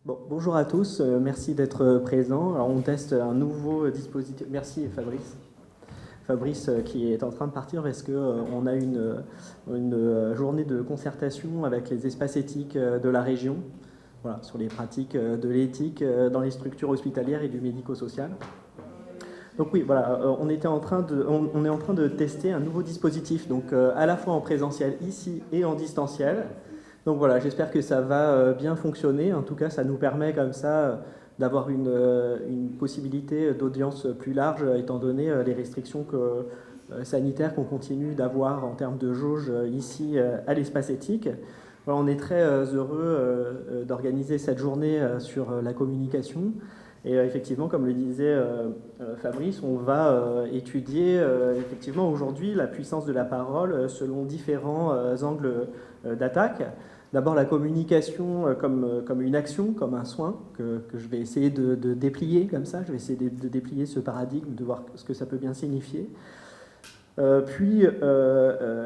Bon, bonjour à tous, merci d'être présents. Alors, on teste un nouveau dispositif. Merci Fabrice. Fabrice qui est en train de partir parce qu'on a une journée de concertation avec les espaces éthiques de la région, voilà, sur les pratiques de l'éthique dans les structures hospitalières et du médico-social. Donc oui, voilà, on est en train de tester un nouveau dispositif, donc à la fois en présentiel ici et en distanciel. Donc voilà, j'espère que ça va bien fonctionner. En tout cas, ça nous permet comme ça d'avoir une possibilité d'audience plus large, étant donné les restrictions sanitaires qu'on continue d'avoir en termes de jauge ici à l'espace éthique. Voilà, on est très heureux d'organiser cette journée sur la communication. Et effectivement, comme le disait Fabrice, on va étudier effectivement aujourd'hui la puissance de la parole selon différents angles d'attaque. D'abord la communication comme une action, comme un soin, que je vais essayer de déplier comme ça, je vais essayer de déplier ce paradigme, de voir ce que ça peut bien signifier. Puis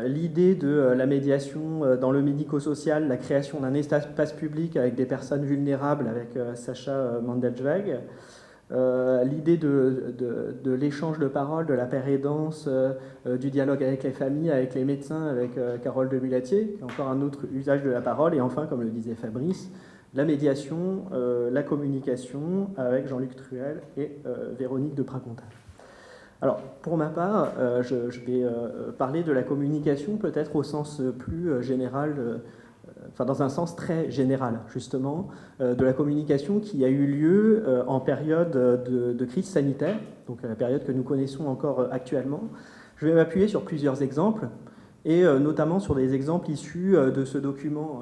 l'idée de la médiation dans le médico-social, la création d'un espace public avec des personnes vulnérables avec Sacha Mandelzweig. L'idée de l'échange de paroles, de la paire aidance, du dialogue avec les familles, avec les médecins, avec Carole de Mulatier, qui est encore un autre usage de la parole. Et enfin, comme le disait Fabrice, la médiation, la communication avec Jean-Luc Truel et Véronique de Pracontal. Alors, pour ma part, je vais parler de la communication peut-être au sens plus général, enfin dans un sens très général justement, de la communication qui a eu lieu en période de crise sanitaire, donc la période que nous connaissons encore actuellement. Je vais m'appuyer sur plusieurs exemples, et notamment sur des exemples issus de ce document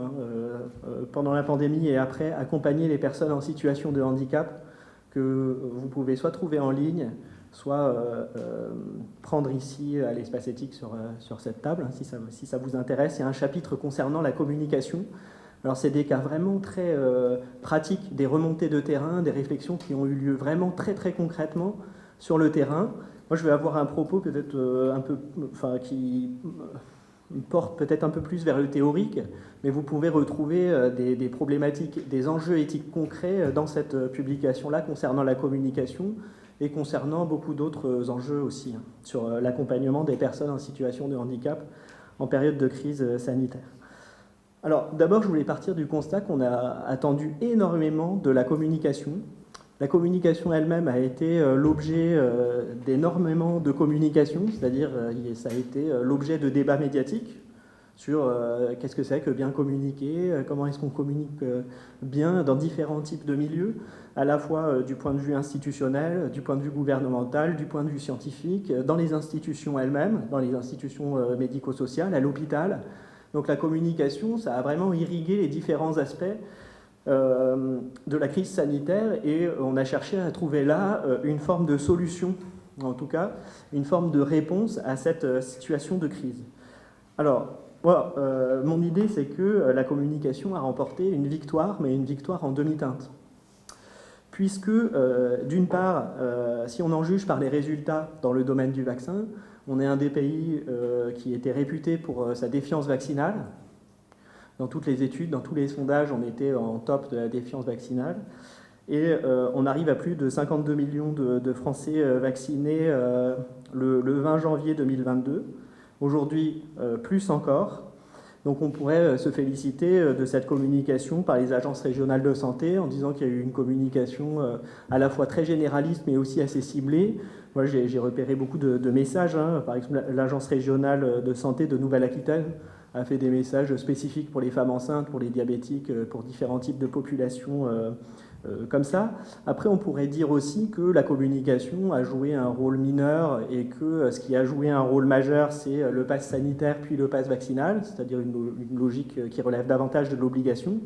pendant la pandémie et après, accompagner les personnes en situation de handicap, que vous pouvez soit trouver en ligne, soit prendre ici à l'espace éthique sur cette table, hein, si ça vous intéresse. Il y a un chapitre concernant la communication. Alors c'est des cas vraiment très pratiques, des remontées de terrain, des réflexions qui ont eu lieu vraiment très très concrètement sur le terrain. Moi je vais avoir un propos peut-être un peu, enfin qui porte peut-être un peu plus vers le théorique, mais vous pouvez retrouver des problématiques, des enjeux éthiques concrets dans cette publication-là concernant la communication et concernant beaucoup d'autres enjeux aussi, hein, sur l'accompagnement des personnes en situation de handicap en période de crise sanitaire. Alors d'abord, je voulais partir du constat qu'on a attendu énormément de la communication. La communication elle-même a été l'objet d'énormément de communication, c'est-à-dire ça a été l'objet de débats médiatiques sur qu'est-ce que c'est que bien communiquer, comment est-ce qu'on communique bien dans différents types de milieux, à la fois du point de vue institutionnel, du point de vue gouvernemental, du point de vue scientifique, dans les institutions elles-mêmes, dans les institutions médico-sociales, à l'hôpital. Donc la communication, ça a vraiment irrigué les différents aspects de la crise sanitaire, et on a cherché à trouver là une forme de solution, en tout cas une forme de réponse à cette situation de crise. Alors, voilà, mon idée c'est que la communication a remporté une victoire, mais une victoire en demi-teinte. Puisque, d'une part, si on en juge par les résultats dans le domaine du vaccin, on est un des pays qui était réputé pour sa défiance vaccinale. Dans toutes les études, dans tous les sondages, on était en top de la défiance vaccinale. Et on arrive à plus de 52 millions de Français vaccinés le 20 janvier 2022. Aujourd'hui, plus encore. Donc on pourrait se féliciter de cette communication par les agences régionales de santé en disant qu'il y a eu une communication à la fois très généraliste mais aussi assez ciblée. Moi j'ai repéré beaucoup de messages, hein. Par exemple l'agence régionale de santé de Nouvelle-Aquitaine a fait des messages spécifiques pour les femmes enceintes, pour les diabétiques, pour différents types de populations comme ça. Après, on pourrait dire aussi que la communication a joué un rôle mineur et que ce qui a joué un rôle majeur, c'est le pass sanitaire puis le pass vaccinal, c'est-à-dire une logique qui relève davantage de l'obligation,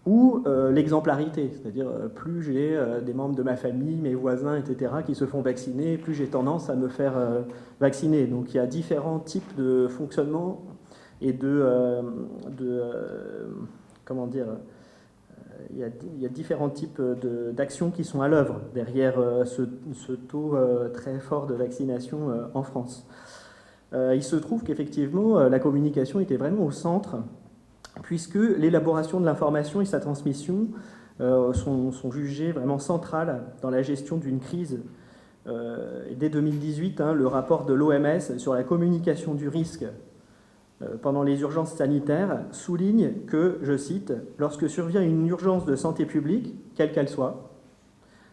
ou l'exemplarité, c'est-à-dire plus j'ai des membres de ma famille, mes voisins, etc., qui se font vacciner, plus j'ai tendance à me faire vacciner. Donc il y a différents types de fonctionnement et comment dire, il y a différents types d'actions qui sont à l'œuvre derrière ce taux très fort de vaccination en France. Il se trouve qu'effectivement, la communication était vraiment au centre, puisque l'élaboration de l'information et sa transmission sont jugées vraiment centrales dans la gestion d'une crise. Dès 2018, le rapport de l'OMS sur la communication du risque pendant les urgences sanitaires souligne que, je cite, « Lorsque survient une urgence de santé publique, quelle qu'elle soit »,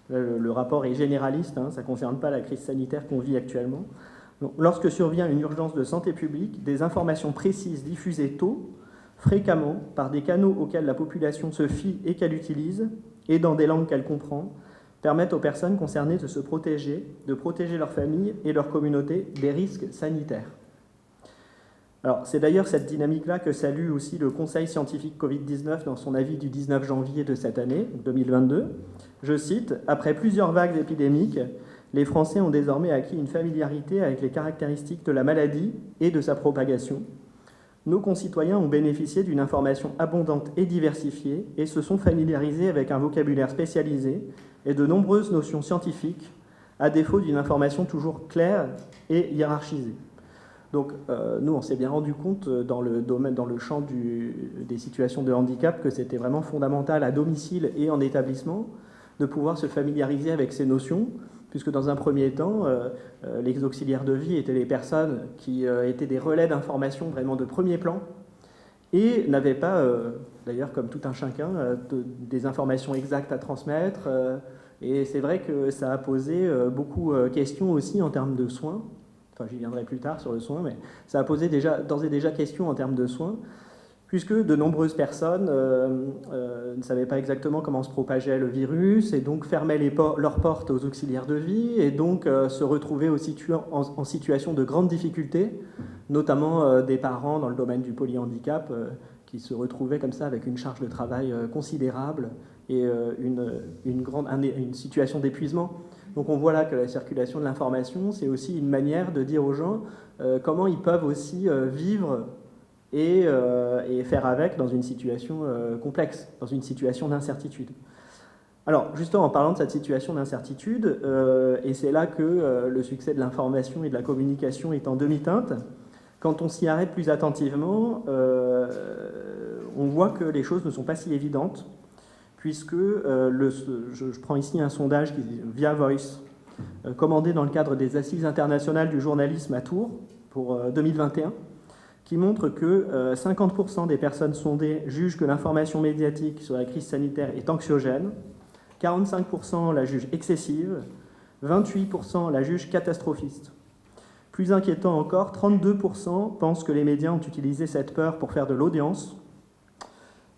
le rapport est généraliste, ça ne concerne pas la crise sanitaire qu'on vit actuellement, donc, lorsque survient une urgence de santé publique, des informations précises diffusées tôt, fréquemment, par des canaux auxquels la population se fie et qu'elle utilise, et dans des langues qu'elle comprend, permettent aux personnes concernées de se protéger, de protéger leur famille et leur communauté des risques sanitaires. Alors, c'est d'ailleurs cette dynamique-là que salue aussi le Conseil scientifique Covid-19 dans son avis du 19 janvier de cette année, 2022. Je cite, « Après plusieurs vagues épidémiques, les Français ont désormais acquis une familiarité avec les caractéristiques de la maladie et de sa propagation. Nos concitoyens ont bénéficié d'une information abondante et diversifiée et se sont familiarisés avec un vocabulaire spécialisé et de nombreuses notions scientifiques, à défaut d'une information toujours claire et hiérarchisée. » Donc, nous, on s'est bien rendu compte dans le champ des situations de handicap que c'était vraiment fondamental à domicile et en établissement de pouvoir se familiariser avec ces notions, puisque dans un premier temps, les auxiliaires de vie étaient les personnes qui étaient des relais d'information vraiment de premier plan et n'avaient pas, d'ailleurs comme tout un chacun, des informations exactes à transmettre. Et c'est vrai que ça a posé beaucoup de questions aussi en termes de soins. Enfin, j'y viendrai plus tard sur le soin, mais ça a posé d'ores et déjà question en termes de soins, puisque de nombreuses personnes ne savaient pas exactement comment se propageait le virus, et donc fermaient leurs portes aux auxiliaires de vie, et donc se retrouvaient en situation de grande difficulté, notamment des parents dans le domaine du polyhandicap, qui se retrouvaient comme ça avec une charge de travail considérable et une situation d'épuisement. Donc on voit là que la circulation de l'information, c'est aussi une manière de dire aux gens comment ils peuvent aussi vivre et faire avec dans une situation complexe, dans une situation d'incertitude. Alors, justement, en parlant de cette situation d'incertitude, et c'est là que le succès de l'information et de la communication est en demi-teinte, quand on s'y arrête plus attentivement, on voit que les choses ne sont pas si évidentes, puisque je prends ici un sondage via Voice, commandé dans le cadre des Assises internationales du journalisme à Tours pour 2021, qui montre que 50% des personnes sondées jugent que l'information médiatique sur la crise sanitaire est anxiogène, 45% la jugent excessive, 28% la jugent catastrophiste. Plus inquiétant encore, 32% pensent que les médias ont utilisé cette peur pour faire de l'audience.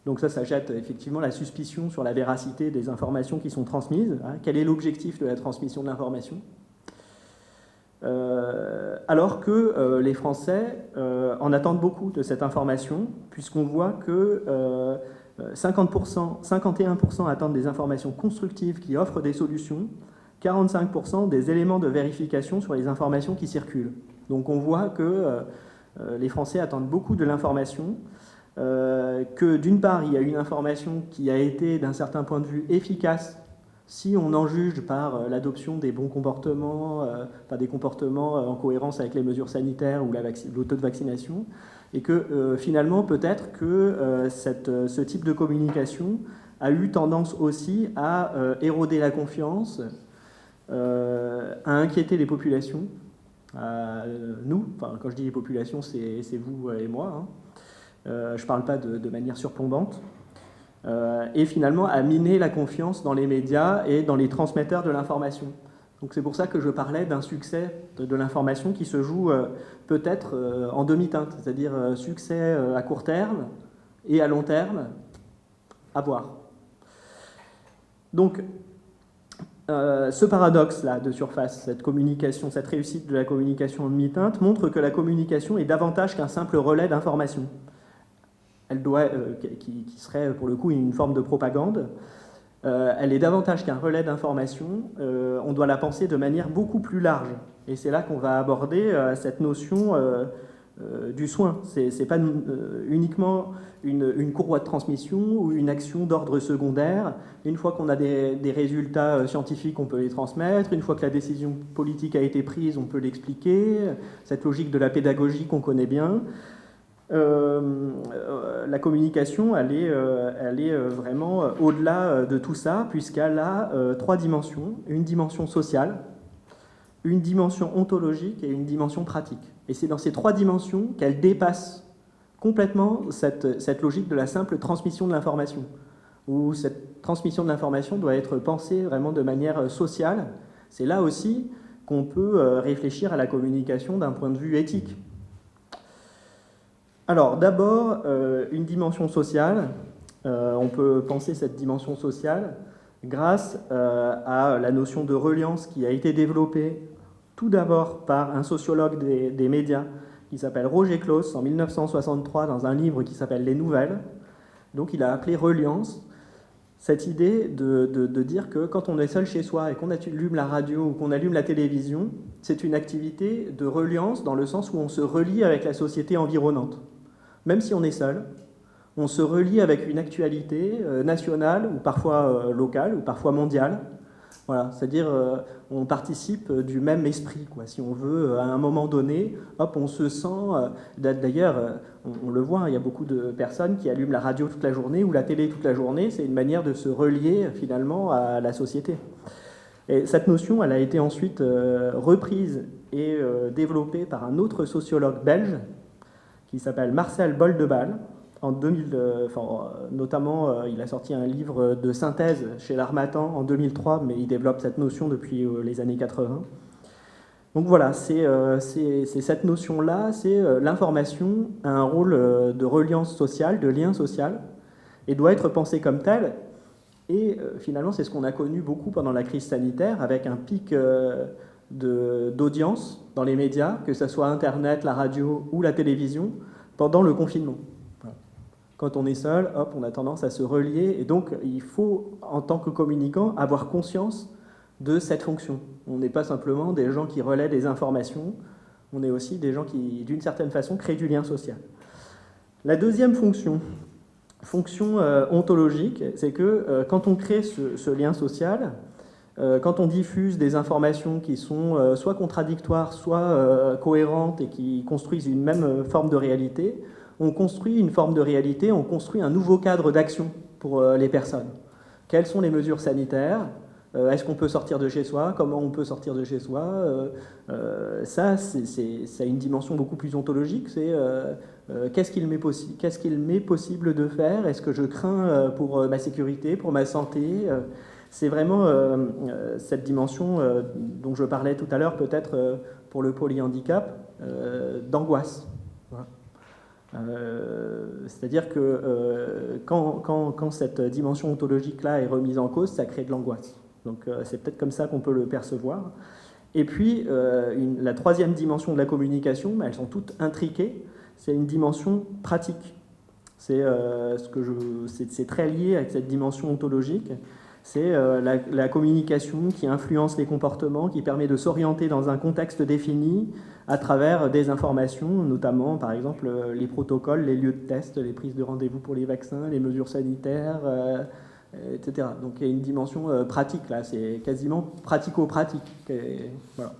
Donc ça jette effectivement la suspicion sur la véracité des informations qui sont transmises. Quel est l'objectif de la transmission de l'information ? Alors que les Français en attendent beaucoup de cette information, puisqu'on voit que 51% attendent des informations constructives qui offrent des solutions, 45% des éléments de vérification sur les informations qui circulent. Donc on voit que les Français attendent beaucoup de l'information, que d'une part, il y a une information qui a été, d'un certain point de vue, efficace si on en juge par l'adoption des bons comportements, des comportements en cohérence avec les mesures sanitaires ou le taux de vaccination, et que finalement, peut-être que ce type de communication a eu tendance aussi à éroder la confiance, à inquiéter les populations, nous, quand je dis les populations, c'est vous et moi, je ne parle pas de manière surplombante, et finalement à miner la confiance dans les médias et dans les transmetteurs de l'information. Donc c'est pour ça que je parlais d'un succès de l'information qui se joue peut-être en demi-teinte, c'est-à-dire succès à court terme et à long terme, à voir. Donc ce paradoxe-là de surface, cette communication, cette réussite de la communication en demi-teinte montre que la communication est davantage qu'un simple relais d'information. Elle qui serait pour le coup une forme de propagande, elle est davantage qu'un relais d'information, on doit la penser de manière beaucoup plus large. Et c'est là qu'on va aborder cette notion du soin. C'est pas uniquement une courroie de transmission ou une action d'ordre secondaire. Une fois qu'on a des résultats scientifiques, on peut les transmettre. Une fois que la décision politique a été prise, on peut l'expliquer. Cette logique de la pédagogie qu'on connaît bien. La communication, elle est vraiment au-delà de tout ça, puisqu'elle a trois dimensions. Une dimension sociale, une dimension ontologique et une dimension pratique. Et c'est dans ces trois dimensions qu'elle dépasse complètement cette logique de la simple transmission de l'information, où cette transmission de l'information doit être pensée vraiment de manière sociale. C'est là aussi qu'on peut réfléchir à la communication d'un point de vue éthique. Alors, d'abord, une dimension sociale. On peut penser cette dimension sociale grâce à la notion de reliance qui a été développée tout d'abord par un sociologue des médias qui s'appelle Roger Claus en 1963 dans un livre qui s'appelle Les Nouvelles. Donc, il a appelé reliance cette idée de dire que quand on est seul chez soi et qu'on allume la radio ou qu'on allume la télévision, c'est une activité de reliance dans le sens où on se relie avec la société environnante. Même si on est seul, on se relie avec une actualité nationale ou parfois locale ou parfois mondiale. Voilà, c'est-à-dire on participe du même esprit, quoi. Si on veut, à un moment donné, hop, on se sent... D'ailleurs, on le voit, il y a beaucoup de personnes qui allument la radio toute la journée ou la télé toute la journée. C'est une manière de se relier finalement à la société. Et cette notion, elle a été ensuite reprise et développée par un autre sociologue belge qui s'appelle Marcel Boldebal. En 2000, notamment, il a sorti un livre de synthèse chez l'Harmattan en 2003, mais il développe cette notion depuis les années 80. Donc voilà, c'est cette notion-là, c'est l'information a un rôle de reliance sociale, de lien social, et doit être pensée comme telle. Et finalement, c'est ce qu'on a connu beaucoup pendant la crise sanitaire, avec un pic d'audience dans les médias, que ce soit Internet, la radio ou la télévision, pendant le confinement. Quand on est seul, hop, on a tendance à se relier. Et donc, il faut, en tant que communicant, avoir conscience de cette fonction. On n'est pas simplement des gens qui relaient des informations, on est aussi des gens qui, d'une certaine façon, créent du lien social. La deuxième fonction ontologique, c'est que quand on crée ce lien social, quand on diffuse des informations qui sont soit contradictoires, soit cohérentes et qui construisent une même forme de réalité, on construit une forme de réalité, on construit un nouveau cadre d'action pour les personnes. Quelles sont les mesures sanitaires ? Est-ce qu'on peut sortir de chez soi ? Comment on peut sortir de chez soi ? Ça a une dimension beaucoup plus ontologique. C'est qu'est-ce qu'il m'est possible de faire ? Est-ce que je crains pour ma sécurité, pour ma santé ? C'est vraiment cette dimension dont je parlais tout à l'heure, peut-être pour le polyhandicap, d'angoisse. Voilà. C'est-à-dire que quand cette dimension ontologique-là est remise en cause, ça crée de l'angoisse. Donc c'est peut-être comme ça qu'on peut le percevoir. Et puis, la troisième dimension de la communication, elles sont toutes intriquées, c'est une dimension pratique. C'est très lié avec cette dimension ontologique. C'est la communication qui influence les comportements, qui permet de s'orienter dans un contexte défini à travers des informations, notamment par exemple les protocoles, les lieux de test, les prises de rendez-vous pour les vaccins, les mesures sanitaires, etc. Donc il y a une dimension pratique là, c'est quasiment pratico-pratique. Voilà.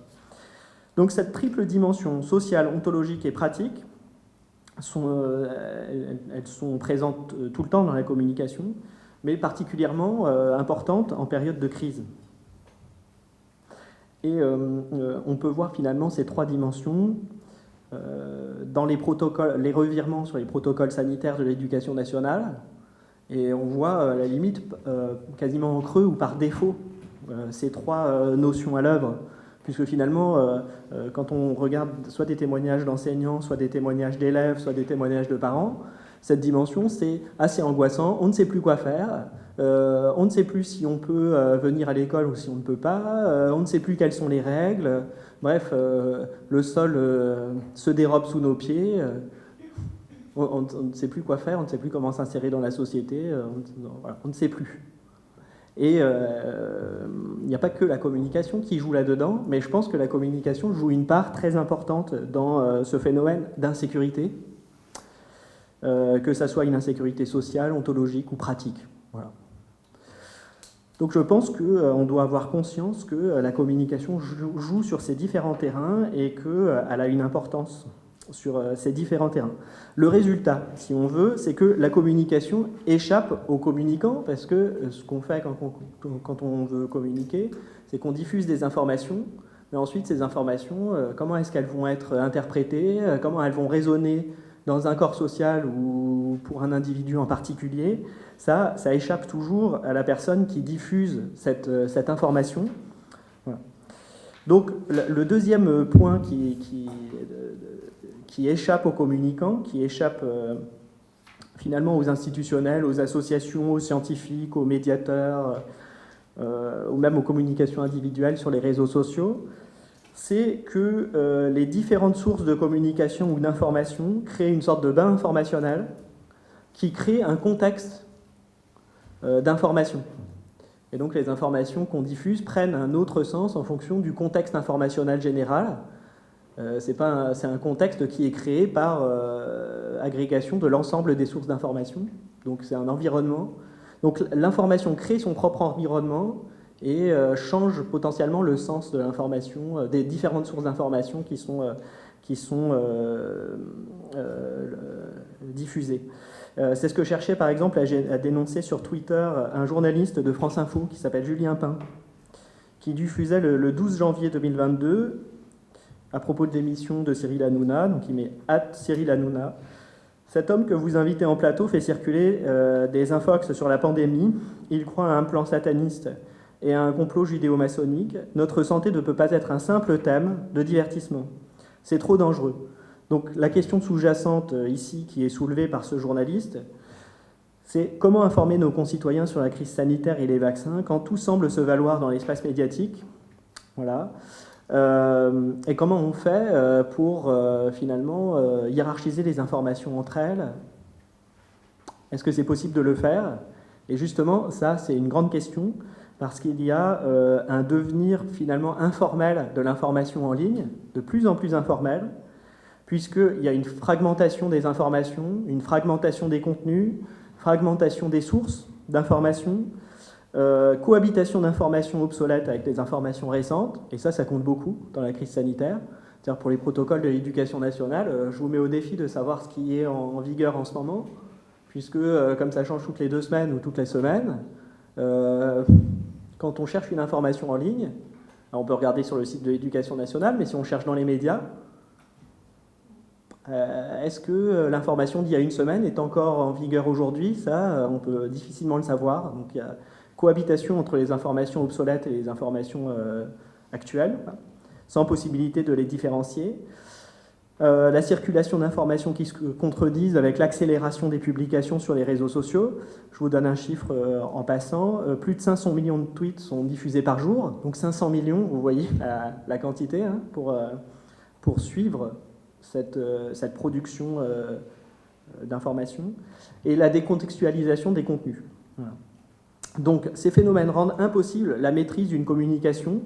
Donc cette triple dimension sociale, ontologique et pratique, elles sont présentes tout le temps dans la communication, mais particulièrement importante en période de crise. Et on peut voir finalement ces trois dimensions dans les protocoles, les revirements sur les protocoles sanitaires de l'éducation nationale, et on voit à la limite quasiment en creux ou par défaut ces trois notions à l'œuvre, puisque finalement, quand on regarde soit des témoignages d'enseignants, soit des témoignages d'élèves, soit des témoignages de parents, cette dimension, c'est assez angoissant, on ne sait plus quoi faire, on ne sait plus si on peut venir à l'école ou si on ne peut pas, on ne sait plus quelles sont les règles, bref, le sol se dérobe sous nos pieds, on ne sait plus quoi faire, on ne sait plus comment s'insérer dans la société, on ne sait plus. Et il n'y a pas que la communication qui joue là-dedans, mais je pense que la communication joue une part très importante dans ce phénomène d'insécurité, que ça soit une insécurité sociale, ontologique ou pratique. Voilà. Donc je pense qu'on doit avoir conscience que la communication joue sur ces différents terrains et qu'elle a une importance ces différents terrains. Le résultat, si on veut, c'est que la communication échappe aux communicants, parce que ce qu'on fait quand on veut communiquer, c'est qu'on diffuse des informations, mais ensuite ces informations, comment est-ce qu'elles vont être interprétées, comment elles vont résonner dans un corps social ou pour un individu en particulier, ça échappe toujours à la personne qui diffuse cette information. Voilà. Donc le deuxième point qui échappe aux communicants, qui échappe finalement aux institutionnels, aux associations, aux scientifiques, aux médiateurs, ou même aux communications individuelles sur les réseaux sociaux, c'est que les différentes sources de communication ou d'information créent une sorte de bain informationnel qui crée un contexte d'information. Et donc les informations qu'on diffuse prennent un autre sens en fonction du contexte informationnel général. C'est un contexte qui est créé par agrégation de l'ensemble des sources d'information. Donc c'est un environnement. Donc l'information crée son propre environnement et change potentiellement le sens de l'information, des différentes sources d'information qui sont diffusées. C'est ce que cherchait par exemple à dénoncer sur Twitter un journaliste de France Info qui s'appelle Julien Pain, qui diffusait le 12 janvier 2022 à propos de l'émission de Cyril Hanouna, donc il met @Cyril Hanouna. Cet homme que vous invitez en plateau fait circuler des infox sur la pandémie. Il croit à un plan sataniste et à un complot judéo-maçonnique. Notre santé ne peut pas être un simple thème de divertissement. C'est trop dangereux. Donc la question sous-jacente ici qui est soulevée par ce journaliste, c'est comment informer nos concitoyens sur la crise sanitaire et les vaccins quand tout semble se valoir dans l'espace médiatique. Voilà. Et comment on fait pour finalement hiérarchiser les informations entre elles? Est-ce que c'est possible de le faire? Et justement, ça, c'est une grande question, parce qu'il y a un devenir finalement informel de l'information en ligne, de plus en plus informel, puisqu'il y a une fragmentation des informations, une fragmentation des contenus, fragmentation des sources d'informations, cohabitation d'informations obsolètes avec des informations récentes, et ça compte beaucoup dans la crise sanitaire. C'est-à-dire pour les protocoles de l'éducation nationale, je vous mets au défi de savoir ce qui est en vigueur en ce moment, puisque comme ça change toutes les 2 semaines ou toutes les semaines, quand on cherche une information en ligne, on peut regarder sur le site de l'éducation nationale, mais si on cherche dans les médias, est-ce que l'information d'il y a 1 semaine est encore en vigueur aujourd'hui? Ça, on peut difficilement le savoir. Donc il y a cohabitation entre les informations obsolètes et les informations actuelles, sans possibilité de les différencier. La circulation d'informations qui se contredisent avec l'accélération des publications sur les réseaux sociaux. Je vous donne un chiffre en passant. Plus de 500 millions de tweets sont diffusés par jour. Donc 500 millions, vous voyez la quantité, hein, pour suivre cette production d'informations. Et la décontextualisation des contenus. Voilà. Donc ces phénomènes rendent impossible la maîtrise d'une communication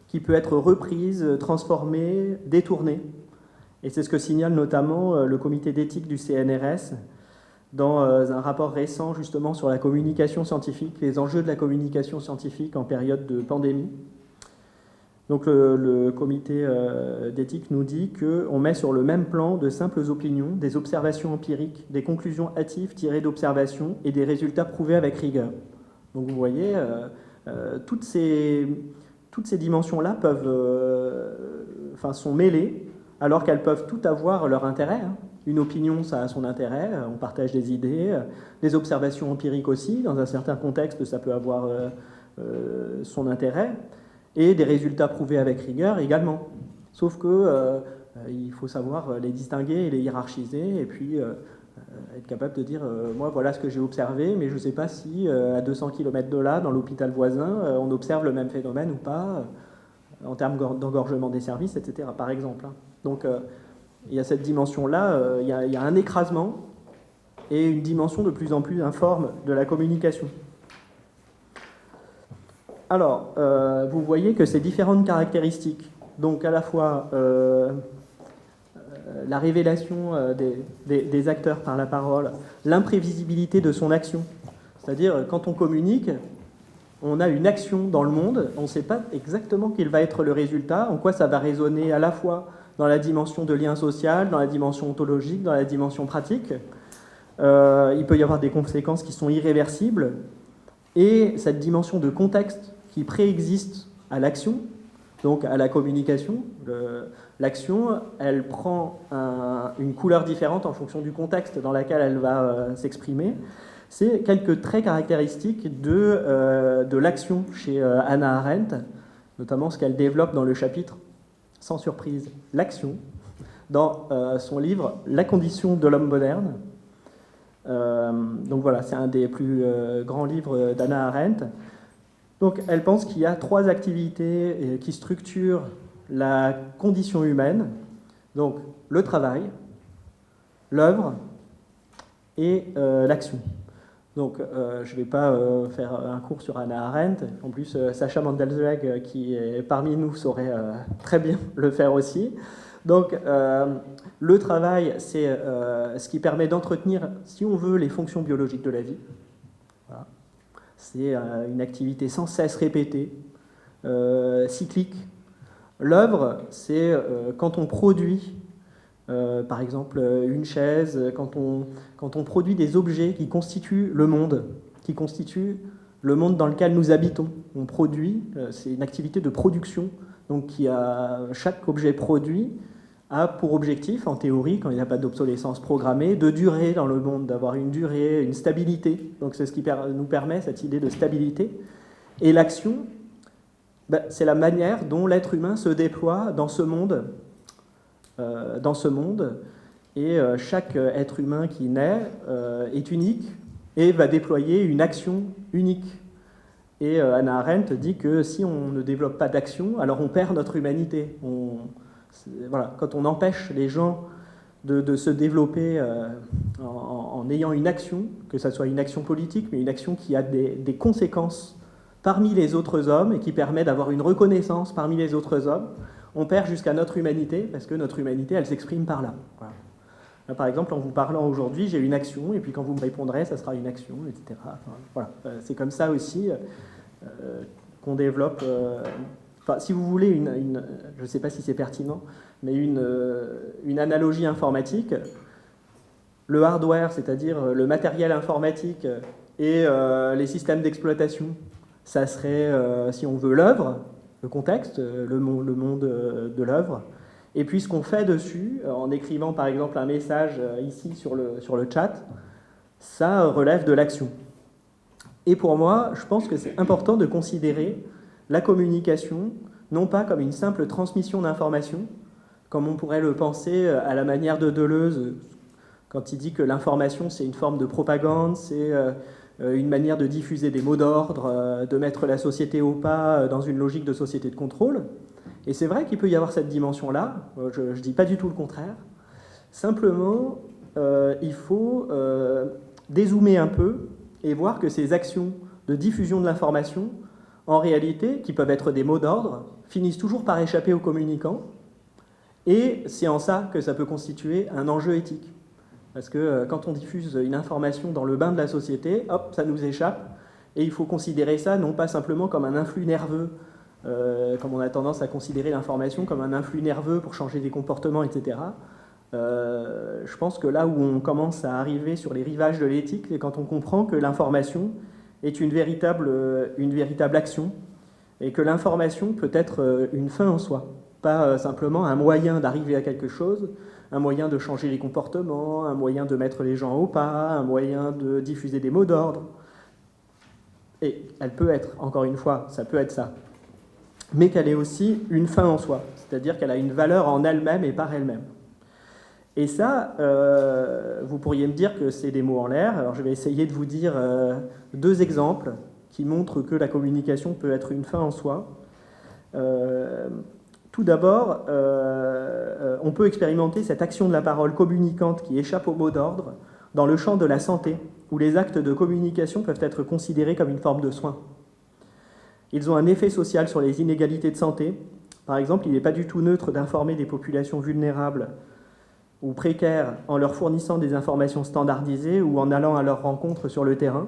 qui peut être reprise, transformée, détournée. Et c'est ce que signale notamment le comité d'éthique du CNRS dans un rapport récent justement sur la communication scientifique, les enjeux de la communication scientifique en période de pandémie. Donc le comité d'éthique nous dit qu'on met sur le même plan de simples opinions, des observations empiriques, des conclusions hâtives tirées d'observations et des résultats prouvés avec rigueur. Donc vous voyez, toutes ces dimensions-là sont mêlées, alors qu'elles peuvent toutes avoir leur intérêt. Hein. Une opinion, ça a son intérêt, on partage des idées. Des observations empiriques aussi, dans un certain contexte, ça peut avoir son intérêt. Et des résultats prouvés avec rigueur également. Sauf que il faut savoir les distinguer et les hiérarchiser, et puis être capable de dire moi voilà ce que j'ai observé, mais je ne sais pas si à 200 km de là, dans l'hôpital voisin, on observe le même phénomène ou pas, en termes d'engorgement des services, etc. par exemple. Hein. Donc il y a cette dimension-là, il y a un écrasement et une dimension de plus en plus informe de la communication. Alors, vous voyez que ces différentes caractéristiques, donc à la fois la révélation des acteurs par la parole, l'imprévisibilité de son action, c'est-à-dire quand on communique, on a une action dans le monde, on ne sait pas exactement quel va être le résultat, en quoi ça va résonner à la fois dans la dimension de lien social, dans la dimension ontologique, dans la dimension pratique. Il peut y avoir des conséquences qui sont irréversibles. Et cette dimension de contexte qui préexiste à l'action, donc à la communication, l'action, elle prend une couleur différente en fonction du contexte dans lequel elle va s'exprimer. C'est quelques traits caractéristiques de l'action chez Hannah Arendt, notamment ce qu'elle développe dans le chapitre, sans surprise, l'action, dans son livre « La condition de l'homme moderne ». Donc voilà, c'est un des plus grands livres d'Hannah Arendt. Donc elle pense qu'il y a 3 activités qui structurent la condition humaine, donc le travail, l'œuvre et l'action. Donc je ne vais pas faire un cours sur Hannah Arendt, en plus Sacha Mandel-Zweig qui est parmi nous saurait très bien le faire aussi. Donc le travail, c'est ce qui permet d'entretenir, si on veut, les fonctions biologiques de la vie. Voilà. C'est une activité sans cesse répétée, cyclique. L'œuvre, c'est quand on produit, par exemple, une chaise, quand on produit des objets qui constituent le monde dans lequel nous habitons. On produit, c'est une activité de production, donc chaque objet produit a pour objectif, en théorie, quand il n'y a pas d'obsolescence programmée, de durer dans le monde, d'avoir une durée, une stabilité. Donc c'est ce qui nous permet cette idée de stabilité. Et l'action, c'est la manière dont l'être humain se déploie dans ce monde. Et chaque être humain qui naît est unique et va déployer une action unique. Et Hannah Arendt dit que si on ne développe pas d'action, alors on perd notre humanité. Voilà, quand on empêche les gens de se développer en ayant une action, que ce soit une action politique, mais une action qui a des conséquences parmi les autres hommes et qui permet d'avoir une reconnaissance parmi les autres hommes, on perd jusqu'à notre humanité, parce que notre humanité, elle s'exprime par là. Voilà. Là, par exemple, en vous parlant aujourd'hui, j'ai une action, et puis quand vous me répondrez, ça sera une action, etc. Enfin, voilà. C'est comme ça aussi qu'on développe... si vous voulez, je ne sais pas si c'est pertinent, mais une analogie informatique, le hardware, c'est-à-dire le matériel informatique et les systèmes d'exploitation, ça serait, si on veut, l'œuvre, le contexte, le monde de l'œuvre. Et puis ce qu'on fait dessus, en écrivant par exemple un message ici sur le chat, ça relève de l'action. Et pour moi, je pense que c'est important de considérer la communication, non pas comme une simple transmission d'informations, comme on pourrait le penser à la manière de Deleuze, quand il dit que l'information, c'est une forme de propagande, c'est une manière de diffuser des mots d'ordre, de mettre la société au pas dans une logique de société de contrôle. Et c'est vrai qu'il peut y avoir cette dimension-là, je ne dis pas du tout le contraire. Simplement, il faut dézoomer un peu et voir que ces actions de diffusion de l'information, en réalité, qui peuvent être des mots d'ordre, finissent toujours par échapper aux communicants. Et c'est en ça que ça peut constituer un enjeu éthique. Parce que quand on diffuse une information dans le bain de la société, hop, ça nous échappe. Et il faut considérer ça non pas simplement comme un influx nerveux, comme on a tendance à considérer l'information comme un influx nerveux pour changer des comportements, etc. Je pense que là où on commence à arriver sur les rivages de l'éthique, c'est quand on comprend que l'information est une véritable action, et que l'information peut être une fin en soi, pas simplement un moyen d'arriver à quelque chose, un moyen de changer les comportements, un moyen de mettre les gens au pas, un moyen de diffuser des mots d'ordre. Et elle peut être, encore une fois, ça peut être ça, mais qu'elle est aussi une fin en soi, c'est-à-dire qu'elle a une valeur en elle-même et par elle-même. Et ça, vous pourriez me dire que c'est des mots en l'air. Alors je vais essayer de vous dire 2 exemples qui montrent que la communication peut être une fin en soi. Tout d'abord, on peut expérimenter cette action de la parole communicante qui échappe au mot d'ordre dans le champ de la santé, où les actes de communication peuvent être considérés comme une forme de soin. Ils ont un effet social sur les inégalités de santé. Par exemple, il n'est pas du tout neutre d'informer des populations vulnérables ou précaires en leur fournissant des informations standardisées ou en allant à leur rencontre sur le terrain.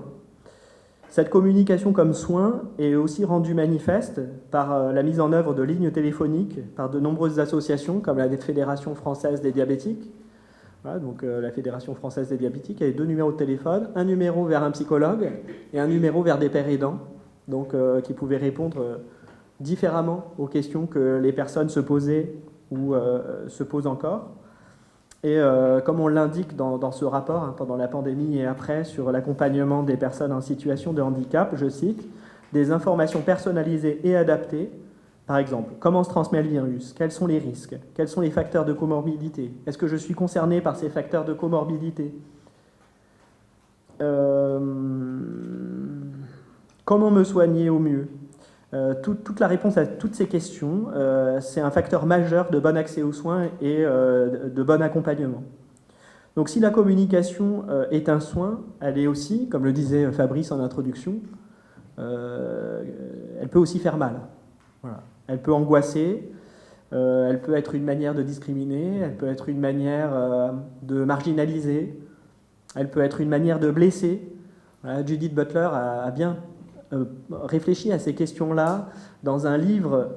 Cette communication comme soin est aussi rendue manifeste par la mise en œuvre de lignes téléphoniques par de nombreuses associations comme la Fédération française des diabétiques. Voilà, donc la Fédération française des diabétiques avait 2 numéros de téléphone, un numéro vers un psychologue et un numéro vers des pères aidants, donc qui pouvaient répondre différemment aux questions que les personnes se posaient ou se posent encore. Et comme on l'indique dans ce rapport, hein, pendant la pandémie et après, sur l'accompagnement des personnes en situation de handicap, je cite, « des informations personnalisées et adaptées, par exemple, comment se transmet le virus, quels sont les risques, quels sont les facteurs de comorbidité, est-ce que je suis concerné par ces facteurs de comorbidité, comment me soigner au mieux ?» Toute la réponse à toutes ces questions, c'est un facteur majeur de bon accès aux soins et de bon accompagnement. Donc si la communication est un soin, elle est aussi, comme le disait Fabrice en introduction, elle peut aussi faire mal. Voilà. Elle peut angoisser, elle peut être une manière de discriminer, elle peut être une manière de marginaliser, elle peut être une manière de blesser. Voilà, Judith Butler a bien réfléchi à ces questions-là dans un livre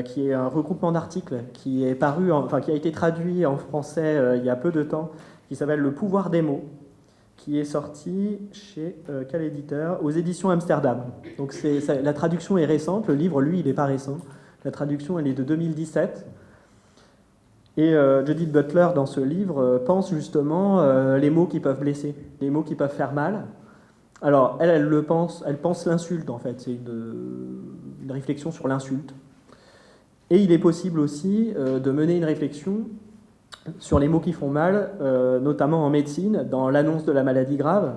qui est un regroupement d'articles qui est paru, qui a été traduit en français il y a peu de temps, qui s'appelle Le pouvoir des mots, qui est sorti chez quel éditeur? Aux éditions Amsterdam. Donc la traduction est récente, le livre, lui, il n'est pas récent. La traduction, elle est de 2017. Et Judith Butler, dans ce livre, pense justement les mots qui peuvent blesser, les mots qui peuvent faire mal. Alors, elle pense l'insulte, en fait. C'est une réflexion sur l'insulte. Et il est possible aussi de mener une réflexion sur les mots qui font mal, notamment en médecine, dans l'annonce de la maladie grave.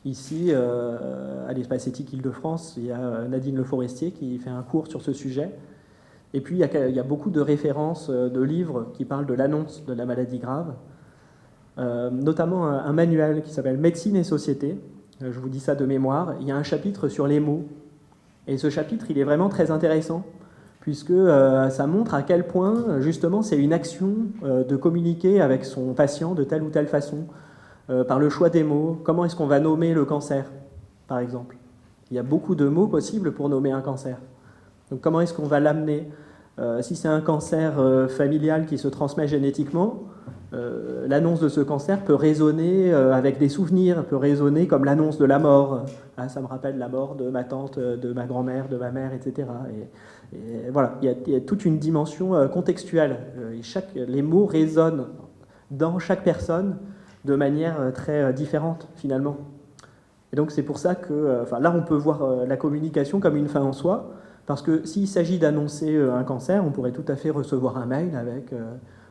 Ici, à l'Espace éthique Île-de-France, il y a Nadine Le Forestier qui fait un cours sur ce sujet. Et puis, il y a beaucoup de références de livres qui parlent de l'annonce de la maladie grave, notamment un manuel qui s'appelle « Médecine et société ». Je vous dis ça de mémoire. Il y a un chapitre sur les mots. Et ce chapitre, il est vraiment très intéressant, puisque ça montre à quel point, justement, c'est une action de communiquer avec son patient de telle ou telle façon, par le choix des mots. Comment est-ce qu'on va nommer le cancer, par exemple? Il y a beaucoup de mots possibles pour nommer un cancer. Donc comment est-ce qu'on va l'amener? Si c'est un cancer familial qui se transmet génétiquement, l'annonce de ce cancer peut résonner avec des souvenirs, peut résonner comme l'annonce de la mort. Ah, ça me rappelle la mort de ma tante, de ma grand-mère, de ma mère, etc. Et voilà, il y a toute une dimension contextuelle. Les mots résonnent dans chaque personne de manière très différente, finalement. Et donc c'est pour ça que, là, on peut voir la communication comme une fin en soi, parce que s'il s'agit d'annoncer un cancer, on pourrait tout à fait recevoir un mail avec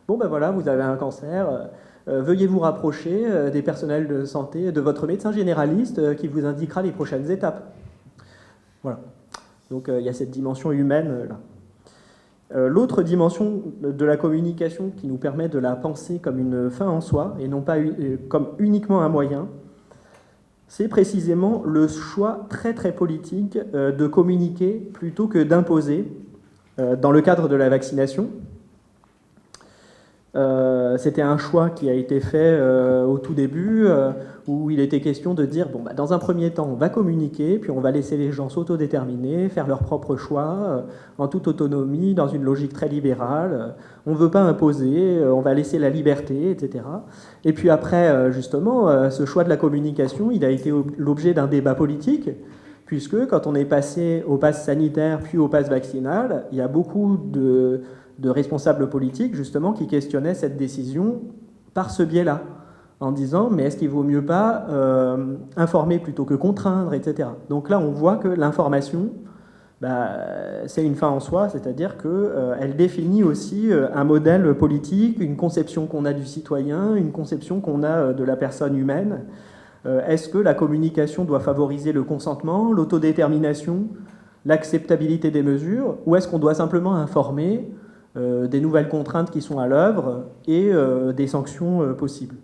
bon ben voilà, vous avez un cancer, veuillez vous rapprocher des personnels de santé, de votre médecin généraliste qui vous indiquera les prochaines étapes. Voilà. Donc il y a cette dimension humaine là. L'autre dimension de la communication qui nous permet de la penser comme une fin en soi et non pas comme uniquement un moyen, c'est précisément le choix très très politique de communiquer plutôt que d'imposer dans le cadre de la vaccination. C'était un choix qui a été fait au tout début, où il était question de dire, bon, dans un premier temps, on va communiquer, puis on va laisser les gens s'autodéterminer, faire leurs propres choix, en toute autonomie, dans une logique très libérale. On ne veut pas imposer, on va laisser la liberté, etc. Et puis après, justement, ce choix de la communication, il a été l'objet d'un débat politique, puisque quand on est passé au pass sanitaire, puis au pass vaccinal, il y a beaucoup de responsables politiques, justement, qui questionnaient cette décision par ce biais-là, en disant, mais est-ce qu'il ne vaut mieux pas informer plutôt que contraindre, etc. Donc là, on voit que l'information, c'est une fin en soi, c'est-à-dire qu'elle définit aussi un modèle politique, une conception qu'on a du citoyen, une conception qu'on a de la personne humaine. Est-ce que la communication doit favoriser le consentement, l'autodétermination, l'acceptabilité des mesures, ou est-ce qu'on doit simplement informer des nouvelles contraintes qui sont à l'œuvre et des sanctions possibles?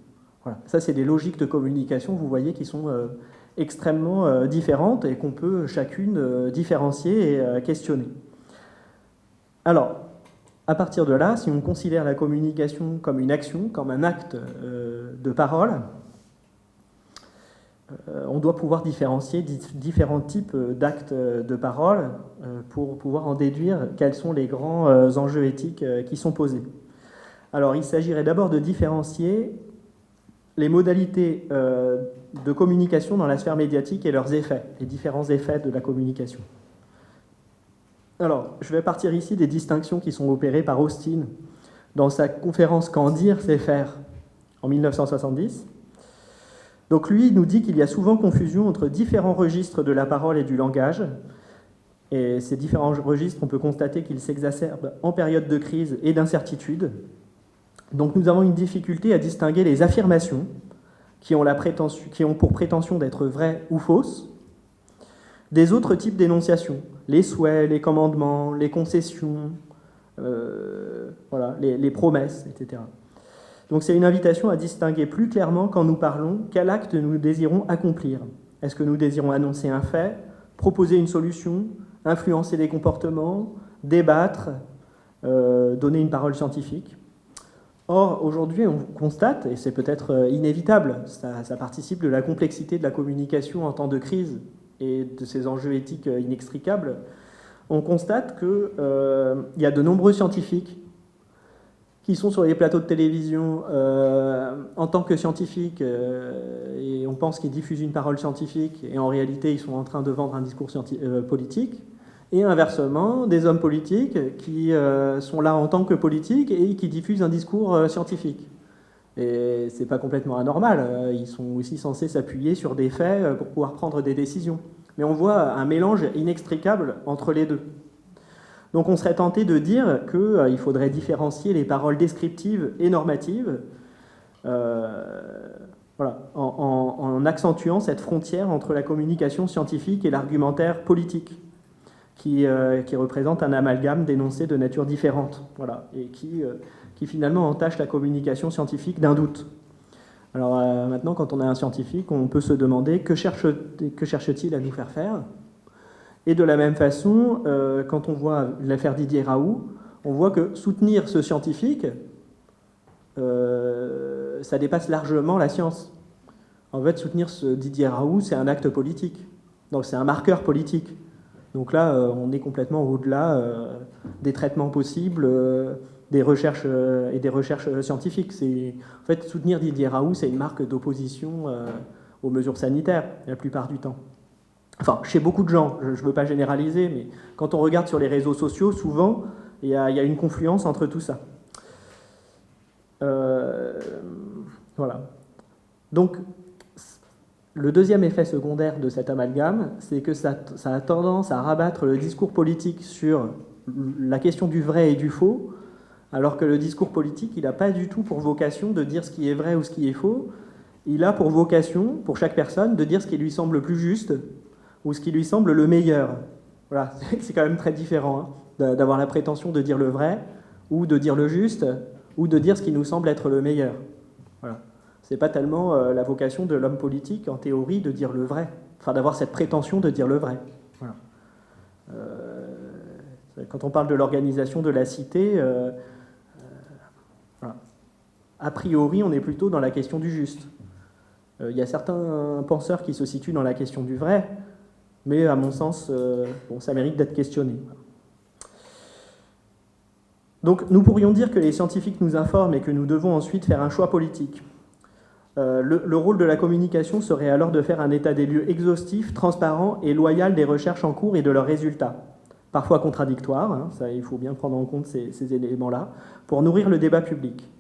Voilà. Ça, c'est des logiques de communication, vous voyez, qui sont extrêmement différentes et qu'on peut chacune différencier et questionner. Alors, à partir de là, si on considère la communication comme une action, comme un acte de parole, on doit pouvoir différencier différents types d'actes de parole pour pouvoir en déduire quels sont les grands enjeux éthiques qui sont posés. Alors, il s'agirait d'abord de différencier les modalités de communication dans la sphère médiatique et leurs effets, les différents effets de la communication. Alors, je vais partir ici des distinctions qui sont opérées par Austin dans sa conférence Quand dire, c'est faire en 1970. Donc lui, il nous dit qu'il y a souvent confusion entre différents registres de la parole et du langage. Et ces différents registres, on peut constater qu'ils s'exacerbent en période de crise et d'incertitude. Donc nous avons une difficulté à distinguer les affirmations qui ont pour prétention d'être vraies ou fausses des autres types d'énonciations, les souhaits, les commandements, les concessions, voilà, les promesses, etc. Donc c'est une invitation à distinguer plus clairement quand nous parlons quel acte nous désirons accomplir. Est-ce que nous désirons annoncer un fait, proposer une solution, influencer des comportements, débattre, donner une parole scientifique? Or, aujourd'hui, on constate, et c'est peut-être inévitable, ça participe de la complexité de la communication en temps de crise et de ces enjeux éthiques inextricables, on constate qu'il y a de nombreux scientifiques qui sont sur les plateaux de télévision en tant que scientifiques, et on pense qu'ils diffusent une parole scientifique, et en réalité, ils sont en train de vendre un discours politique. Et inversement, des hommes politiques qui sont là en tant que politiques et qui diffusent un discours scientifique. Et c'est pas complètement anormal, ils sont aussi censés s'appuyer sur des faits pour pouvoir prendre des décisions. Mais on voit un mélange inextricable entre les deux. Donc on serait tenté de dire qu'il faudrait différencier les paroles descriptives et normatives, voilà, en accentuant cette frontière entre la communication scientifique et l'argumentaire politique, qui représente un amalgame d'énoncés de nature différente, voilà, et qui finalement entache la communication scientifique d'un doute. Alors maintenant, quand on est un scientifique, on peut se demander que cherche-t-il à nous faire faire? Et de la même façon, quand on voit l'affaire Didier Raoult, on voit que soutenir ce scientifique, ça dépasse largement la science. En fait, soutenir ce Didier Raoult, c'est un acte politique, donc c'est un marqueur politique. Donc là, on est complètement au-delà des traitements possibles, des recherches et des recherches scientifiques. En fait, soutenir Didier Raoult, c'est une marque d'opposition aux mesures sanitaires, la plupart du temps. Enfin, chez beaucoup de gens, je ne veux pas généraliser, mais quand on regarde sur les réseaux sociaux, souvent, il y a une confluence entre tout ça. Voilà. Donc, le deuxième effet secondaire de cet amalgame, c'est que ça a tendance à rabattre le discours politique sur la question du vrai et du faux, alors que le discours politique, il n'a pas du tout pour vocation de dire ce qui est vrai ou ce qui est faux. Il a pour vocation, pour chaque personne, de dire ce qui lui semble le plus juste ou ce qui lui semble le meilleur. Voilà, c'est quand même très différent d'avoir la prétention de dire le vrai ou de dire le juste ou de dire ce qui nous semble être le meilleur. Voilà. C'est pas tellement la vocation de l'homme politique, en théorie, de dire le vrai. Enfin, d'avoir cette prétention de dire le vrai. Voilà. Quand on parle de l'organisation de la cité, voilà. A priori, on est plutôt dans la question du juste. Il y a certains penseurs qui se situent dans la question du vrai, mais à mon sens, bon, ça mérite d'être questionné. Donc, nous pourrions dire que les scientifiques nous informent et que nous devons ensuite faire un choix politique. Le rôle de la communication serait alors de faire un état des lieux exhaustif, transparent et loyal des recherches en cours et de leurs résultats, parfois contradictoires, hein, ça, il faut bien prendre en compte ces éléments-là, pour nourrir le débat public.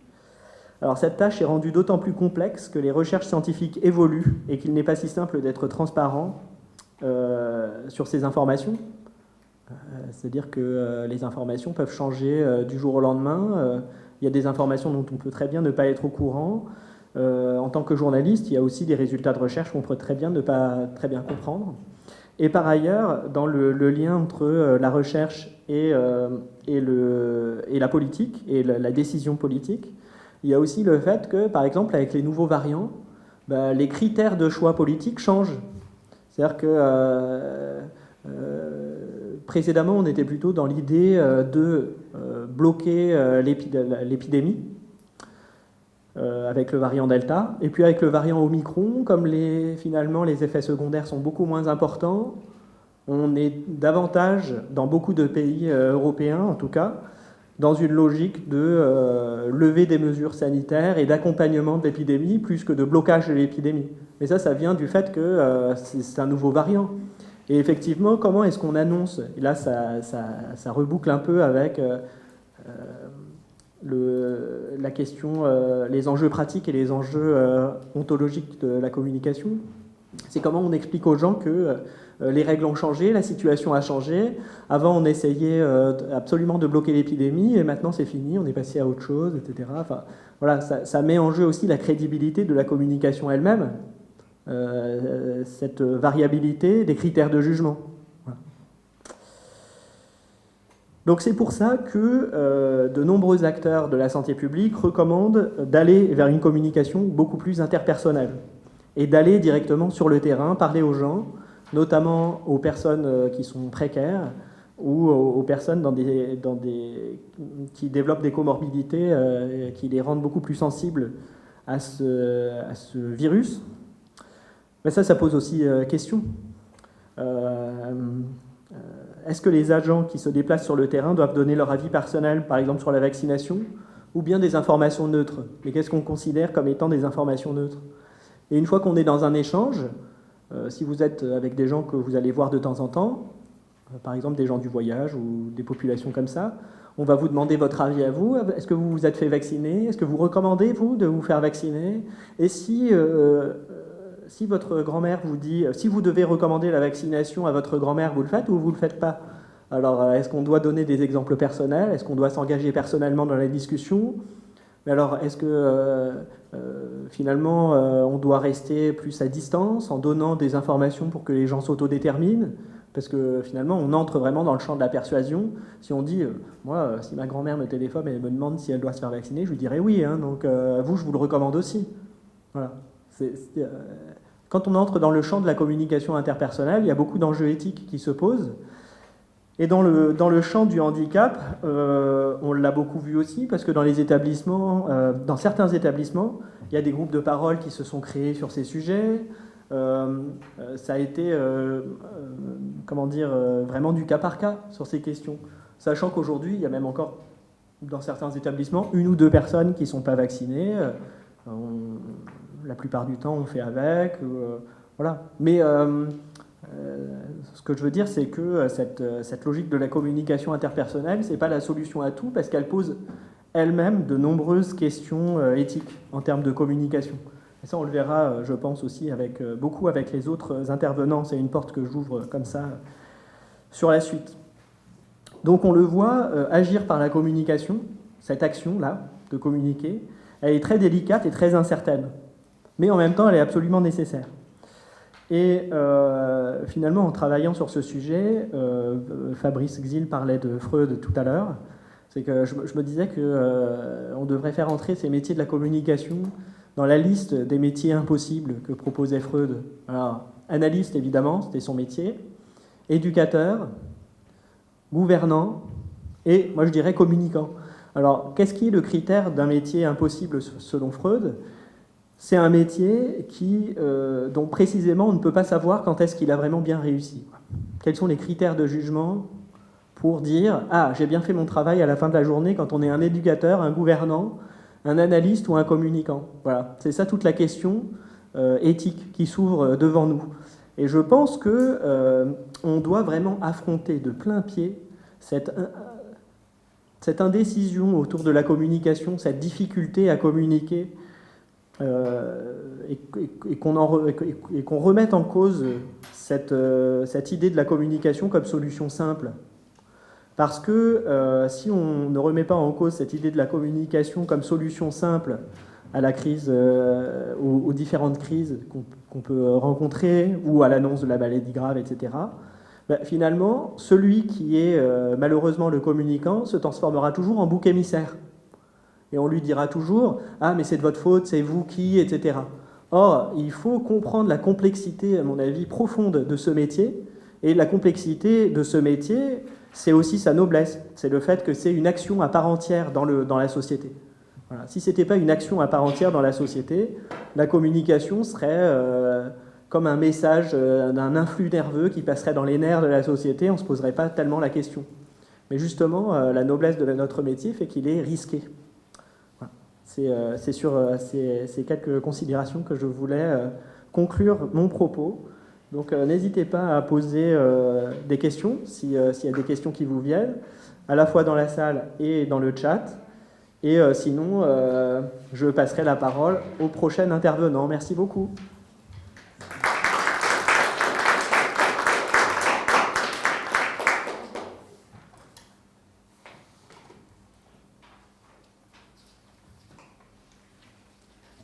Alors cette tâche est rendue d'autant plus complexe que les recherches scientifiques évoluent et qu'il n'est pas si simple d'être transparent sur ces informations. C'est-à-dire que les informations peuvent changer du jour au lendemain. Il y a des informations dont on peut très bien ne pas être au courant. En tant que journaliste, il y a aussi des résultats de recherche qu'on peut très bien ne pas très bien comprendre. Et par ailleurs, dans le lien entre la recherche et la politique, et la décision politique, il y a aussi le fait que, par exemple, avec les nouveaux variants, les critères de choix politique changent. C'est-à-dire que précédemment, on était plutôt dans l'idée de bloquer l'épidémie. avec le variant Delta. Et puis avec le variant Omicron, comme finalement les effets secondaires sont beaucoup moins importants, on est davantage, dans beaucoup de pays européens en tout cas, dans une logique de lever des mesures sanitaires et d'accompagnement de l'épidémie plus que de blocage de l'épidémie. Mais ça vient du fait que c'est un nouveau variant. Et effectivement, comment est-ce qu'on annonce? Et là, ça reboucle un peu avec la question, les enjeux pratiques et les enjeux ontologiques de la communication. C'est comment on explique aux gens que les règles ont changé, la situation a changé. Avant, on essayait absolument de bloquer l'épidémie, et maintenant c'est fini, on est passé à autre chose, etc. Enfin, voilà, ça met en jeu aussi la crédibilité de la communication elle-même, cette variabilité des critères de jugement. Voilà. Donc c'est pour ça que de nombreux acteurs de la santé publique recommandent d'aller vers une communication beaucoup plus interpersonnelle et d'aller directement sur le terrain, parler aux gens, notamment aux personnes qui sont précaires ou aux personnes qui développent des comorbidités qui les rendent beaucoup plus sensibles à ce virus. Mais ça pose aussi question. Est-ce que les agents qui se déplacent sur le terrain doivent donner leur avis personnel, par exemple sur la vaccination, ou bien des informations neutres? Mais qu'est-ce qu'on considère comme étant des informations neutres? Et une fois qu'on est dans un échange, si vous êtes avec des gens que vous allez voir de temps en temps, par exemple des gens du voyage ou des populations comme ça, on va vous demander votre avis à vous. Est-ce que vous vous êtes fait vacciner? Est-ce que vous recommandez, vous, de vous faire vacciner? Et si votre grand-mère vous dit, si vous devez recommander la vaccination à votre grand-mère, vous le faites ou vous ne le faites pas? Alors, est-ce qu'on doit donner des exemples personnels? Est-ce qu'on doit s'engager personnellement dans la discussion? Mais alors, est-ce que finalement, on doit rester plus à distance en donnant des informations pour que les gens s'autodéterminent? Parce que finalement, on entre vraiment dans le champ de la persuasion. Si on dit, moi, si ma grand-mère me téléphone et me demande si elle doit se faire vacciner, je lui dirais oui. Hein, donc, vous, je vous le recommande aussi. Voilà. Quand on entre dans le champ de la communication interpersonnelle, il y a beaucoup d'enjeux éthiques qui se posent. Et dans le champ du handicap, on l'a beaucoup vu aussi, parce que dans les établissements, dans certains établissements, il y a des groupes de parole qui se sont créés sur ces sujets. Ça a été, vraiment du cas par cas sur ces questions. Sachant qu'aujourd'hui, il y a même encore, dans certains établissements, 1 ou 2 personnes qui ne sont pas vaccinées. La plupart du temps, on fait avec. Voilà. Mais ce que je veux dire, c'est que cette logique de la communication interpersonnelle, ce n'est pas la solution à tout, parce qu'elle pose elle-même de nombreuses questions éthiques en termes de communication. Et ça, on le verra, je pense, aussi beaucoup avec les autres intervenants. C'est une porte que j'ouvre comme ça sur la suite. Donc on le voit agir par la communication, cette action-là, de communiquer, elle est très délicate et très incertaine. Mais en même temps, elle est absolument nécessaire. Et finalement, en travaillant sur ce sujet, Fabrice Gzil parlait de Freud tout à l'heure, c'est que je me disais qu'on devrait faire entrer ces métiers de la communication dans la liste des métiers impossibles que proposait Freud. Alors, analyste, évidemment, c'était son métier, éducateur, gouvernant, et moi je dirais communicant. Alors, qu'est-ce qui est le critère d'un métier impossible selon Freud? C'est un métier dont précisément on ne peut pas savoir quand est-ce qu'il a vraiment bien réussi. Quels sont les critères de jugement pour dire « Ah, j'ai bien fait mon travail à la fin de la journée » quand on est un éducateur, un gouvernant, un analyste ou un communicant. Voilà, c'est ça toute la question éthique qui s'ouvre devant nous. Et je pense qu'on doit vraiment affronter de plein pied cette indécision autour de la communication, cette difficulté à communiquer, et qu'on remette en cause cette idée de la communication comme solution simple. Parce que si on ne remet pas en cause cette idée de la communication comme solution simple à la crise, aux différentes crises qu'on peut rencontrer, ou à l'annonce de la maladie grave, etc., ben, finalement, celui qui est malheureusement le communicant se transformera toujours en bouc émissaire. Et on lui dira toujours « Ah, mais c'est de votre faute, c'est vous qui, etc. » Or, il faut comprendre la complexité, à mon avis, profonde de ce métier. Et la complexité de ce métier, c'est aussi sa noblesse. C'est le fait que c'est une action à part entière dans la société. Voilà. Si ce n'était pas une action à part entière dans la société, la communication serait comme un message d'un influx nerveux qui passerait dans les nerfs de la société, on ne se poserait pas tellement la question. Mais justement, la noblesse de notre métier fait qu'il est risqué. Voilà. C'est sur ces quelques considérations que je voulais conclure mon propos. Donc n'hésitez pas à poser des questions, s'il y a des questions qui vous viennent, à la fois dans la salle et dans le chat. Et sinon, je passerai la parole au prochain intervenant. Merci beaucoup.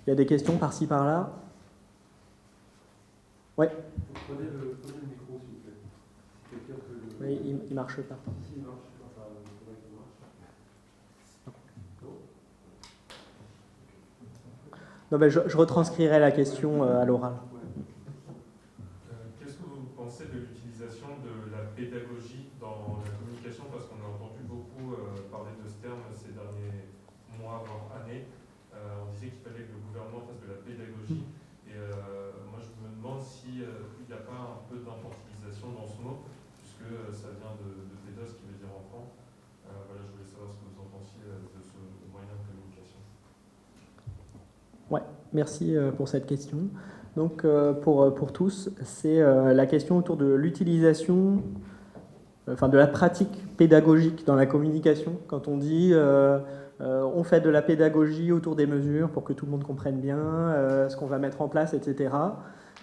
Il y a des questions par-ci, par-là? Ouais. Prenez le micro, s'il vous plaît. Quelqu'un peut le... Oui, il ne marche pas. Si, il marche pas. Enfin, il faudrait qu'il marche. Non, ben, je retranscrirai la question à l'oral. Qu'est-ce que vous pensez de l'utilisation de la pédagogie dans la communication? Parce qu'on a entendu beaucoup parler de ce terme ces derniers mois, voire années. On disait qu'il fallait que le gouvernement fasse de la pédagogie. Et moi, je me demande s'il n'y a pas un peu d'infantilisation dans ce mot, puisque ça vient de pédos, qui veut dire enfant. Voilà, je voulais savoir ce que vous en pensiez de ce moyen de communication. Ouais, merci pour cette question. Donc, pour tous, c'est la question autour de l'utilisation, enfin de la pratique pédagogique dans la communication. Quand on dit on fait de la pédagogie autour des mesures pour que tout le monde comprenne bien ce qu'on va mettre en place, etc.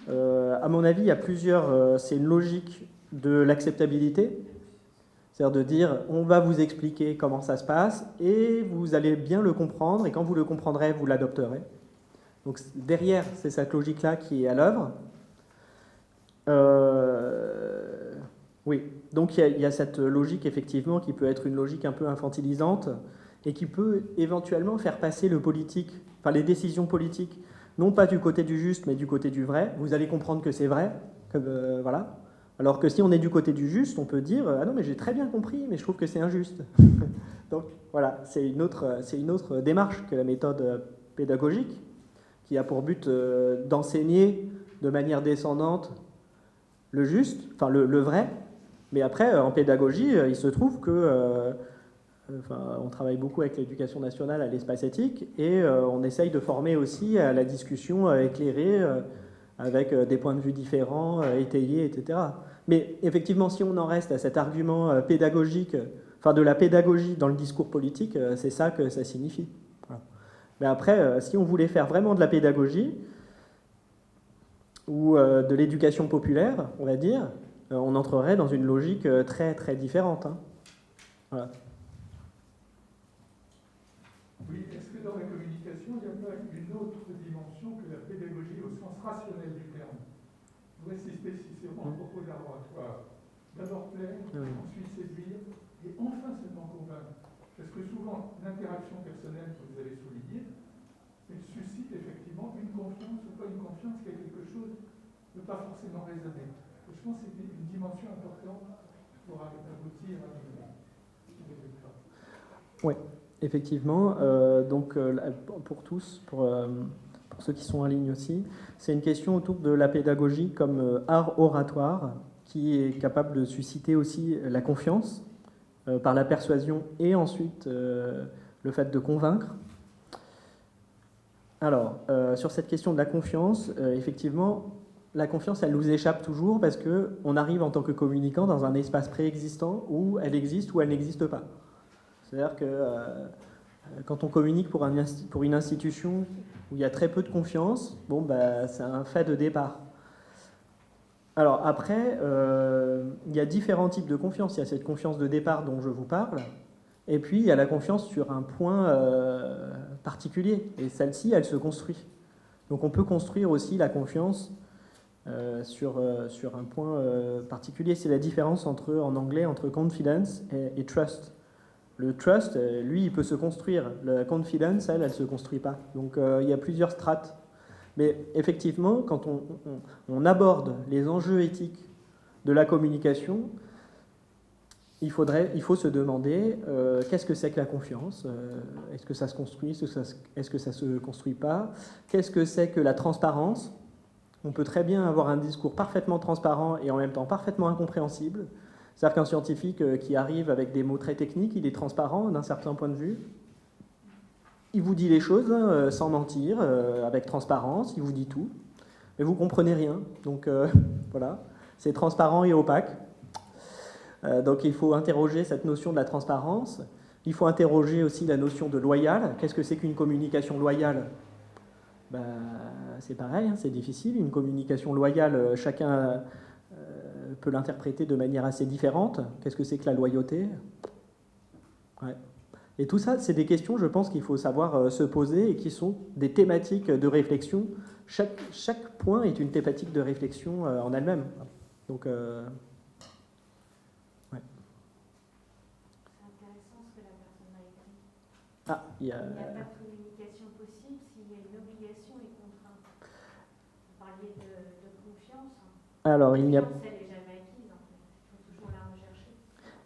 À mon avis, il y a plusieurs... c'est une logique de l'acceptabilité, c'est-à-dire de dire on va vous expliquer comment ça se passe et vous allez bien le comprendre et quand vous le comprendrez, vous l'adopterez. Donc derrière, c'est cette logique-là qui est à l'œuvre. Oui, donc il y a cette logique effectivement qui peut être une logique un peu infantilisante et qui peut éventuellement faire passer le politique, enfin les décisions politiques, non pas du côté du juste, mais du côté du vrai. Vous allez comprendre que c'est vrai, voilà. Alors que si on est du côté du juste, on peut dire ah non mais j'ai très bien compris, mais je trouve que c'est injuste. Donc voilà, c'est une autre démarche que la méthode pédagogique, qui a pour but d'enseigner de manière descendante le juste, enfin le vrai. Mais après, en pédagogie, il se trouve que on travaille beaucoup avec l'éducation nationale à l'espace éthique et on essaye de former aussi à la discussion éclairée avec des points de vue différents, étayés, etc. Mais effectivement, si on en reste à cet argument pédagogique, enfin de la pédagogie dans le discours politique, c'est ça que ça signifie. Voilà. Mais après, si on voulait faire vraiment de la pédagogie ou de l'éducation populaire, on va dire, on entrerait dans une logique très très différente. Hein. Voilà. Oui, est-ce que dans la communication, il n'y a pas une autre dimension que la pédagogie au sens rationnel du terme? Vous insistez si c'est un propos laboratoire. D'abord plaire, ensuite séduire, et enfin seulement convaincre. Parce que souvent, l'interaction personnelle que vous avez soulignée, elle suscite effectivement une confiance ou pas une confiance qu'il y a quelque chose ne peut pas forcément raisonner. Je pense que c'est une dimension importante pour aboutir à un résultat. Oui. Effectivement, donc pour tous, pour ceux qui sont en ligne aussi, c'est une question autour de la pédagogie comme art oratoire qui est capable de susciter aussi la confiance par la persuasion et ensuite le fait de convaincre. Alors, sur cette question de la confiance, effectivement, la confiance, elle nous échappe toujours parce qu'on arrive en tant que communicant dans un espace préexistant où elle existe ou elle n'existe pas. C'est-à-dire que quand on communique pour une institution où il y a très peu de confiance, bon, bah, c'est un fait de départ. Alors après, il y a différents types de confiance. Il y a cette confiance de départ dont je vous parle, et puis il y a la confiance sur un point particulier. Et celle-ci, elle se construit. Donc on peut construire aussi la confiance sur un point particulier. C'est la différence en anglais entre confidence et trust. Le trust, lui, il peut se construire. La confidence, elle ne se construit pas. Donc, il y a plusieurs strates. Mais effectivement, quand on aborde les enjeux éthiques de la communication, il faut se demander qu'est-ce que c'est que la confiance, est-ce que ça se construit, est-ce que ça se construit pas, qu'est-ce que c'est que la transparence. On peut très bien avoir un discours parfaitement transparent et en même temps parfaitement incompréhensible. C'est-à-dire qu'un scientifique qui arrive avec des mots très techniques, il est transparent d'un certain point de vue. Il vous dit les choses sans mentir, avec transparence, il vous dit tout, mais vous ne comprenez rien. Donc voilà, c'est transparent et opaque. Donc il faut interroger cette notion de la transparence. Il faut interroger aussi la notion de loyal. Qu'est-ce que c'est qu'une communication loyale ? C'est pareil, hein, c'est difficile. Une communication loyale, chacun peut l'interpréter de manière assez différente. Qu'est-ce que c'est que la loyauté ? Ouais. Et tout ça, c'est des questions, je pense, qu'il faut savoir se poser et qui sont des thématiques de réflexion. Chaque point est une thématique de réflexion en elle-même. Donc, ouais. C'est intéressant ce que la personne a écrit. Ah, il n'y a pas de communication possible s'il y a une obligation et contrainte. Vous parliez de confiance. Alors, elle n'est jamais acquise, en fait. Il faut toujours la rechercher.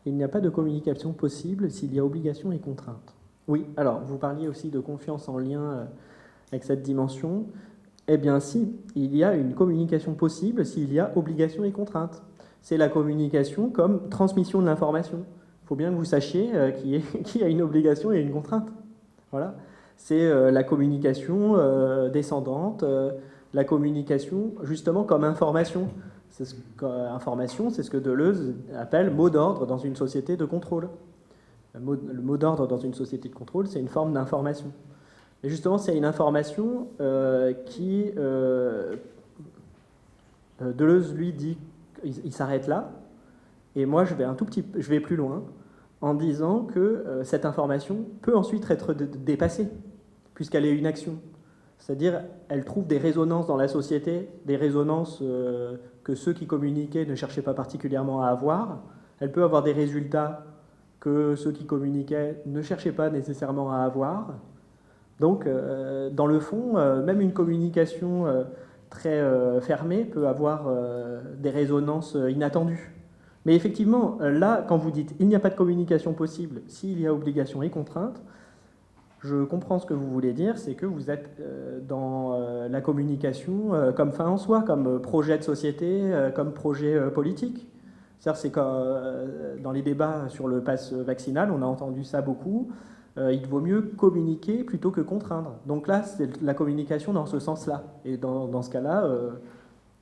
Il n'y a pas de communication possible s'il y a obligation et contrainte. Oui, alors, vous parliez aussi de confiance en lien avec cette dimension. Eh bien, si, il y a une communication possible s'il y a obligation et contrainte. C'est la communication comme transmission de l'information. Il faut bien que vous sachiez qu'il y a une obligation et une contrainte. Voilà. C'est la communication descendante, la communication justement comme information. Information, c'est ce que Deleuze appelle mot d'ordre dans une société de contrôle. Le mot d'ordre dans une société de contrôle, c'est une forme d'information. Et justement, c'est une information qui... Deleuze, lui, dit... Il s'arrête là, et moi, je vais plus loin, en disant que cette information peut ensuite être dépassée, puisqu'elle est une action. C'est-à-dire, elle trouve des résonances dans la société, des résonances que ceux qui communiquaient ne cherchaient pas particulièrement à avoir. Elle peut avoir des résultats que ceux qui communiquaient ne cherchaient pas nécessairement à avoir. Donc, dans le fond, même une communication très fermée peut avoir des résonances inattendues. Mais effectivement, là, quand vous dites « il n'y a pas de communication possible s'il y a obligation et contrainte », je comprends ce que vous voulez dire, c'est que vous êtes dans la communication comme fin en soi, comme projet de société, comme projet politique. C'est-à-dire, c'est comme dans les débats sur le pass vaccinal, on a entendu ça beaucoup, il vaut mieux communiquer plutôt que contraindre. Donc là, c'est la communication dans ce sens-là. Et dans ce cas-là,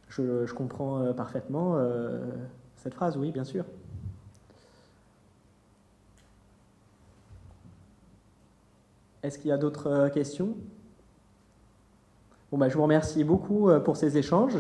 je comprends parfaitement cette phrase, oui, bien sûr. Est-ce qu'il y a d'autres questions ? Bon, je vous remercie beaucoup pour ces échanges.